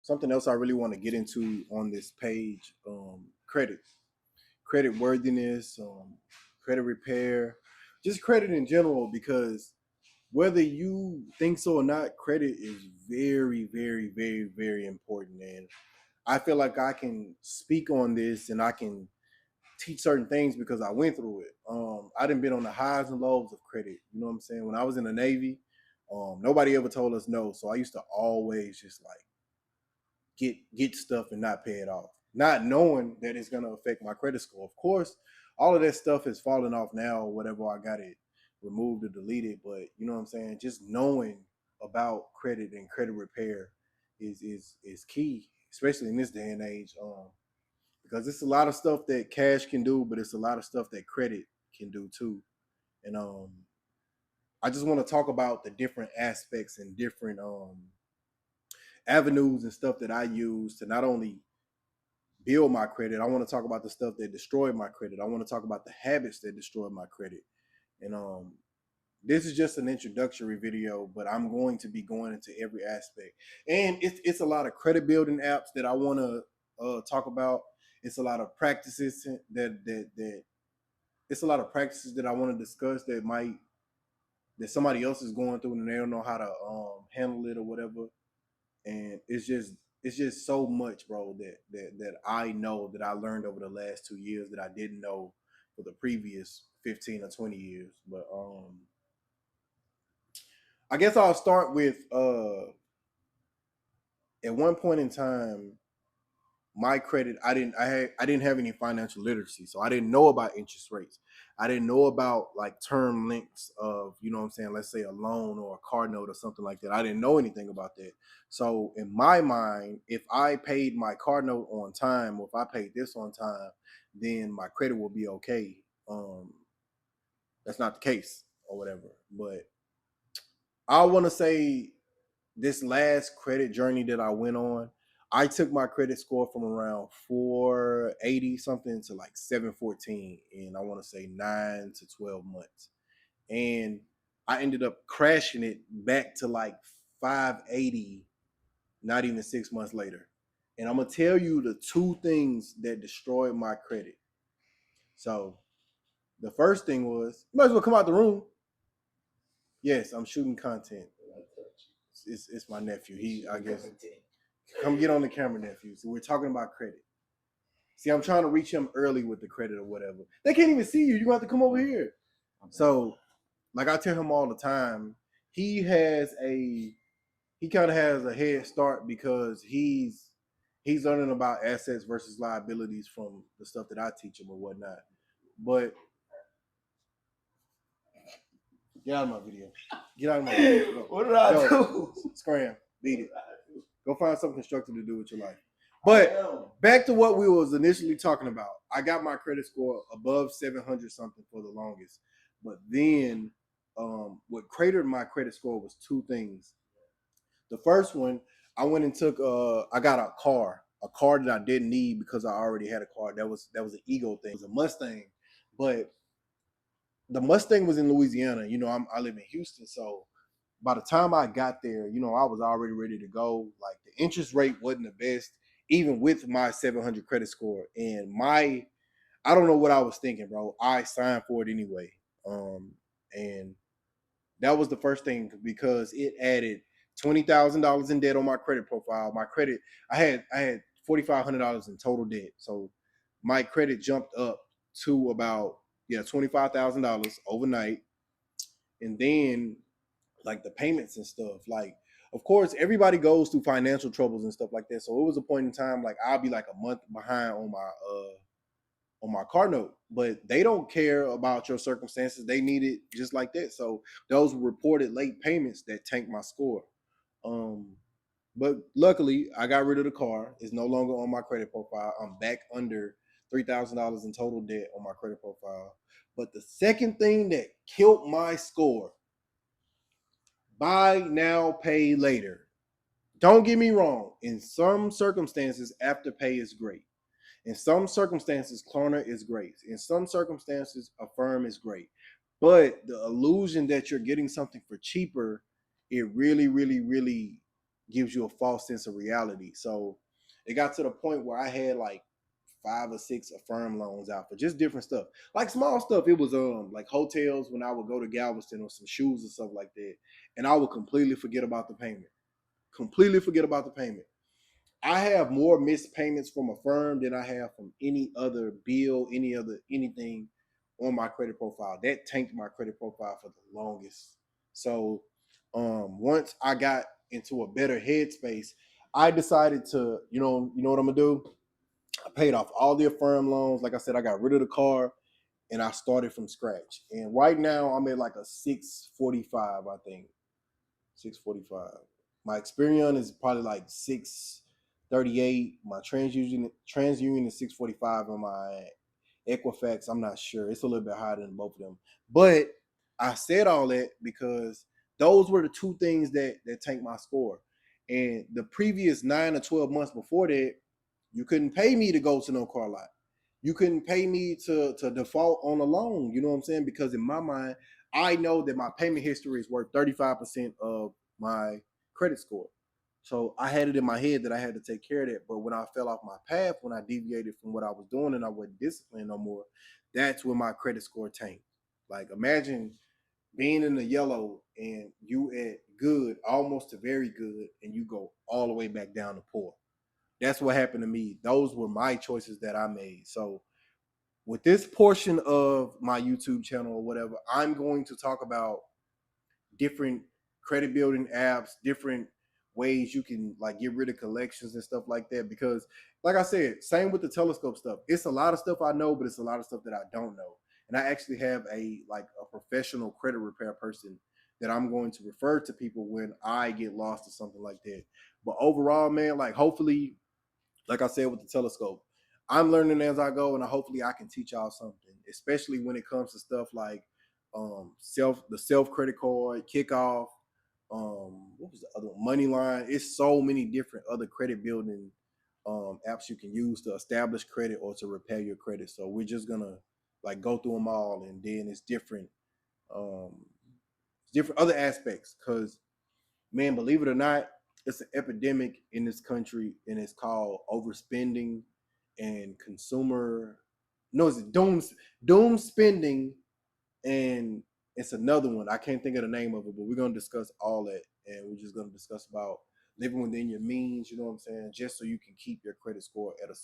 something else I really want to get into on this page, credit worthiness, credit repair, just credit in general, because whether you think so or not, credit is very, very, very, very important. And I feel like I can speak on this and I can teach certain things because I went through it. I done been on the highs and lows of credit. You know what I'm saying? When I was in the Navy, nobody ever told us no. So I used to always just like get stuff and not pay it off, not knowing that it's gonna affect my credit score. Of course, all of that stuff is falling off now, or whatever. I got it removed or deleted, but you know what I'm saying. Just knowing about credit and credit repair is key, especially in this day and age. Because it's a lot of stuff that cash can do, but it's a lot of stuff that credit can do too. And I just want to talk about the different aspects and different avenues and stuff that I use to not only build my credit. I want to talk about the stuff that destroyed my credit. I want to talk about the habits that destroyed my credit. And this is just an introductory video, but I'm going to be going into every aspect. And it's a lot of credit building apps that I want to talk about. It's a lot of practices that it's a lot of practices that I want to discuss that somebody else is going through and they don't know how to handle it or whatever. And it's just so much, bro, that I know that I learned over the last 2 years that I didn't know for the previous 15 or 20 years. But I guess I'll start with at one point in time, my credit, I didn't have any financial literacy, so I didn't know about interest rates. I didn't know about like term lengths of, you know what I'm saying, let's say a loan or a car note or something like that. I didn't know anything about that. So in my mind, if I paid my car note on time, or if I paid this on time, then my credit will be okay. That's not the case or whatever. But I want to say this last credit journey that I went on, I took my credit score from around 480 something to like 714 in, I want to say, 9 to 12 months. And I ended up crashing it back to like 580 not even 6 months later. And I'm going to tell you the two things that destroyed my credit. So the first thing was, you might as well come out the room. Yes, I'm shooting content. It's my nephew. I guess, come get on the camera, nephew. So we're talking about credit. See, I'm trying to reach him early with the credit or whatever. They can't even see you. You're going to have to come over here. So, like I tell him all the time, he kind of has a head start because he's learning about assets versus liabilities from the stuff that I teach him or whatnot. But get out of my video. Get out of my video. Go. What did I do? Scram. Beat it. Go find something constructive to do with your life. But back to what we was initially talking about. I got my credit score above 700 something for the longest. But then what cratered my credit score was two things. The first one, I went and took I got a car that I didn't need because I already had a car. That was an ego thing. It was a Mustang. But the Mustang was in Louisiana. You know, I live in Houston, so by the time I got there, you know, I was already ready to go. Like the interest rate wasn't the best, even with my 700 credit score. And I don't know what I was thinking, bro. I signed for it anyway. And that was the first thing because it added $20,000 in debt on my credit profile. My credit, I had $4,500 in total debt. So my credit jumped up to about $25,000 overnight. And then like the payments and stuff. Like, of course, everybody goes through financial troubles and stuff like that. So it was a point in time like I'll be like a month behind on my car note, but they don't care about your circumstances. They need it just like that. So those reported late payments that tanked my score. But luckily, I got rid of the car. It's no longer on my credit profile. I'm back under $3,000 in total debt on my credit profile. But the second thing that killed my score, buy now, pay later. Don't get me wrong. In some circumstances, Afterpay is great. In some circumstances, Klarna is great. In some circumstances, Affirm is great. But the illusion that you're getting something for cheaper, it really, really, really gives you a false sense of reality. So it got to the point where I had like 5 or 6 Affirm loans out for just different stuff, like small stuff. It was like hotels when I would go to Galveston, or some shoes and stuff like that, and I would completely forget about the payment. Completely forget about the payment. I have more missed payments from Affirm than I have from any other bill, anything on my credit profile. That tanked my credit profile for the longest. So once I got into a better headspace, I decided to, you know what I'm gonna do? I paid off all the Affirm loans. Like I said, I got rid of the car and I started from scratch. And right now I'm at like a 645, I think. 645. My Experian is probably like 638. My TransUnion is 645, and my Equifax, I'm not sure. It's a little bit higher than both of them. But I said all that because those were the two things that tanked my score. And the previous 9 or 12 months before that, you couldn't pay me to go to no car lot. You couldn't pay me to default on a loan. You know what I'm saying? Because in my mind, I know that my payment history is worth 35% of my credit score. So I had it in my head that I had to take care of that. But when I fell off my path, when I deviated from what I was doing and I wasn't disciplined no more, that's when my credit score tanked. Like imagine being in the yellow and you at good, almost to very good, and you go all the way back down to poor. That's what happened to me. Those were my choices that I made. So with this portion of my YouTube channel or whatever, I'm going to talk about different credit building apps, different ways you can like get rid of collections and stuff like that. Because like I said, same with the telescope stuff. It's a lot of stuff I know, but it's a lot of stuff that I don't know. And I actually have a professional credit repair person that I'm going to refer to people when I get lost or something like that. But overall, man, like hopefully, like I said with the telescope, I'm learning as I go, and hopefully I can teach y'all something, especially when it comes to stuff like self credit card, kickoff, what was the other one? Moneyline. It's so many different other credit building apps you can use to establish credit or to repair your credit. So we're just gonna like go through them all, and then it's um, different other aspects. Because man, believe it or not, it's an epidemic in this country, and it's called overspending and consumer. No, it's doom spending, and it's another one. I can't think of the name of it, but we're gonna discuss all that, and we're just gonna discuss about living within your means. You know what I'm saying? Just so you can keep your credit score at a